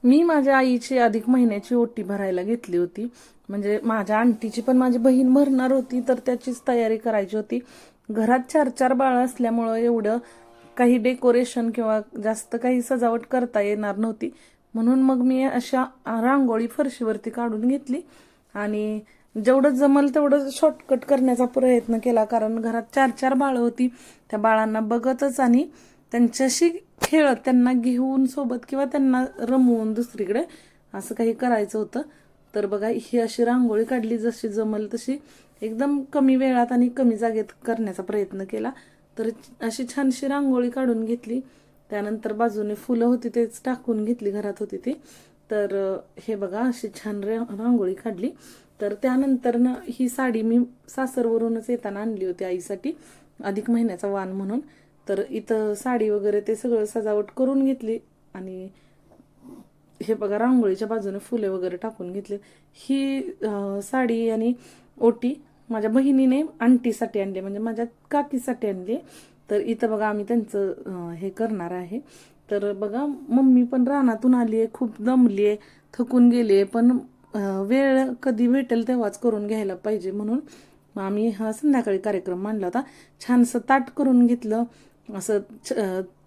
मी माझ्या आईची अधिक महिन्याची ओटी भरायला घेतली होती. म्हणजे माझ्या आंटीची पण माझी बहीण भरणार होती, तर त्याचीच तयारी करायची होती. घरात 4-4 बाळं असल्यामुळं एवढं काही डेकोरेशन किंवा जास्त काही सजावट करता येणार नव्हती. म्हणून मग मी अशा रांगोळी फरशीवरती काढून घेतली आणि जेवढं जमल तेवढं शॉर्टकट करण्याचा प्रयत्न केला. कारण घरात 4-4 बाळं होती. त्या बाळांना बघतच आणि त्यांच्याशी खेळत, त्यांना घेऊन सोबत किंवा त्यांना रमवून दुसरीकडे असं काही करायचं होतं. तर बघा, ही अशी रांगोळी काढली जशी जमल तशी, एकदम कमी वेळात आणि कमी जागेत करण्याचा प्रयत्न केला. तर अशी छानशी रांगोळी काढून घेतली. त्यानंतर बाजूने फुलं होती तेच टाकून घेतली, घरात होती ती. तर हे बघा, अशी छान रांगोळी काढली. तर त्यानंतर ना ही साडी मी सासरवरूनच येताना आणली होती आईसाठी, अधिक महिन्याचा वाण म्हणून. तर इथं साडी वगैरे ते सगळं सजावट करून घेतली आणि हे बघा, रांगोळीच्या बाजूने फुले वगैरे टाकून घेतले. ही साडी आणि ओटी माझ्या बहिणीने आंटीसाठी आणली, म्हणजे माझ्या काकीसाठी आणली. तर इथं बघा, आम्ही त्यांचं हे करणार आहे. तर बघा, मम्मी पण रानातून आली आहे, खूप दमली आहे, थकून गेली आहे. पण वेळ कधी भेटेल तेव्हाच करून घ्यायला पाहिजे, म्हणून आम्ही हा संध्याकाळी कार्यक्रम मांडला होता. छानसं ताट करून घेतलं. असं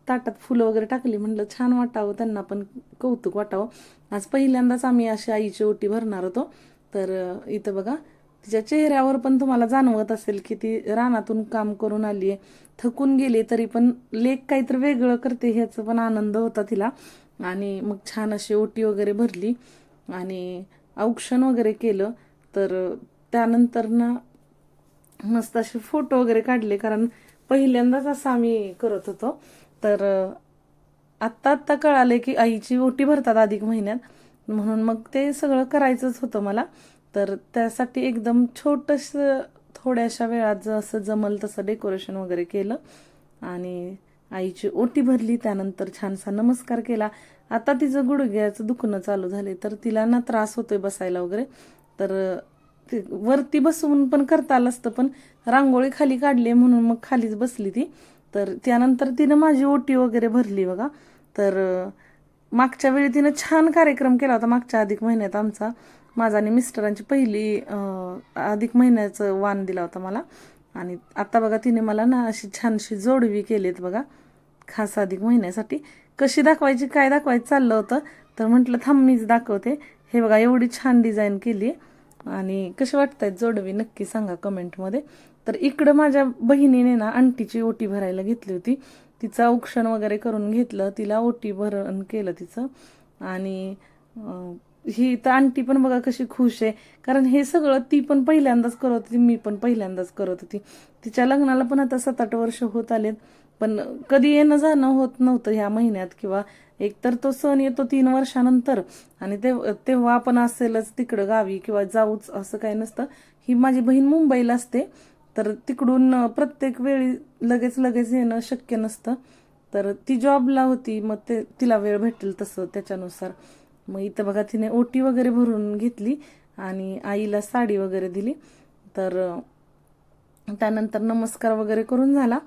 ताटात फुलं वगैरे टाकली, म्हणलं छान वाटावं, त्यांना पण कौतुक वाटावं. आज पहिल्यांदाच आम्ही अशी आईची ओटी भरणार होतो. तर इथं बघा, तिच्या चेहऱ्यावर पण तुम्हाला जाणवत असेल की ती रानातून काम करून आली आहे, थकून गेली, तरी पण लेक काहीतरी वेगळं करते ह्याचा पण आनंद होता तिला. आणि मग छान अशी ओटी वगैरे भरली आणि औक्षण वगैरे केलं. तर त्यानंतर ना मस्त असे फोटो वगैरे काढले, कारण पहिल्यांदाच असं आम्ही करत होतो. तर आत्ता आत्ता कळाले की आईची ओटी भरतात अधिक महिन्यात, म्हणून मग ते सगळं करायचंच होतं मला. तर त्यासाठी एकदम छोटंसं थोड्याशा वेळात जसं जमल तसं डेकोरेशन वगैरे केलं आणि आईची ओटी भरली. त्यानंतर छानसा नमस्कार केला. आता तिचं गुडघ्याचं दुखणं चालू झाले, तर तिला ना त्रास होतोय बसायला वगैरे. तर वरती बसवून पण करता आलं असतं, पण रांगोळी खाली काढली म्हणून मग खालीच बसली ती. तर त्यानंतर तिनं माझी ओटी वगैरे भरली बघा. तर मागच्या वेळी तिनं छान कार्यक्रम केला होता, मागच्या अधिक महिन्यात आमचा, माझा आणि मिस्टरांची पहिली अधिक महिन्याचं वाण दिला होता मला. आणि आता बघा, तिने मला ना अशी छानशी जोडवी केलीत बघा, खास अधिक महिन्यासाठी. कशी दाखवायची, काय दाखवायचं चाललं होतं, तर म्हटलं थांब मीच दाखवते. हे बघा, एवढी छान डिझाईन केली आणि कशी वाटतायत जोडवी नक्की सांगा कमेंटमध्ये. तर इकडं माझ्या बहिणीने ना आंटीची ओटी भरायला घेतली होती. तिचं औक्षण वगैरे करून घेतलं, तिला ओटी भरण केलं तिचं. आणि ही तर आंटी पण बघा कशी खुश आहे, कारण हे सगळं ती पण पहिल्यांदाच करत होती, मी पण पहिल्यांदाच करत होती. तिच्या लग्नाला पण आता 7-8 वर्ष होत आलेत, पण कधी येणं जाणं होत नव्हतं ह्या महिन्यात. किंवा एकतर तो सण येतो 3 वर्षानंतर आणि तेव्हा आपण असेलच तिकडं गावी किंवा जाऊच असं काही नसतं. ही माझी बहीण मुंबईला असते, तर तिकडून प्रत्येक वेळी लगेच लगेच येणं शक्य नसतं. तर ती जॉबला होती, मग तिला वेळ भेटेल तसं त्याच्यानुसार. मग इथं बघा, तिने ओटी वगैरे भरून घेतली आणि आईला साडी वगैरे दिली. तर त्यानंतर नमस्कार वगैरे करून झाला.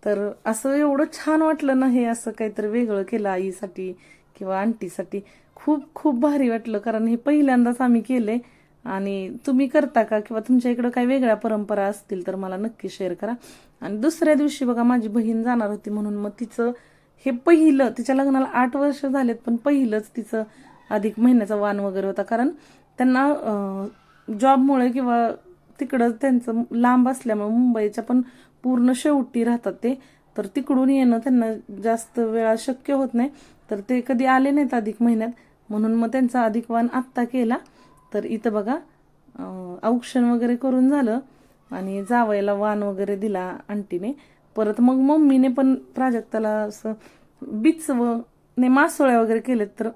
तर असं एवढं छान वाटलं ना, हे असं काहीतरी वेगळं केलं आईसाठी किंवा आंटीसाठी. खूप खूप भारी वाटलं, कारण हे पहिल्यांदाच आम्ही केले. आणि तुम्ही करता का, किंवा तुमच्या इकडं काही वेगळ्या परंपरा असतील तर मला नक्की शेअर करा. आणि दुसऱ्या दिवशी बघा, माझी बहीण जाणार होती, म्हणून मग तिचं हे पहिलं, तिच्या लग्नाला 8 वर्ष झालेत, पण पहिलंच तिचं अधिक महिन्याचा वाण वगैरे होता. कारण त्यांना जॉबमुळे किंवा तिकडं त्यांचं लांब असल्यामुळे, मुंबईच्या पण पूर्ण शेवटी राहतात ते, तर तिकडून येणं त्यांना जास्त वेळा शक्य होत नाही. तर ते कधी आले नाहीत अधिक महिन्यात, म्हणून मग त्यांचा अधिक वाण आत्ता केला. तर इथं बघा, औक्षण वगैरे करून झालं आणि जावयाला वाण वगैरे दिला आंटीने. परत मग मम्मीने पण प्राजक्ताला असं बिचवं ने मासोळ्या वगैरे केलेत. तर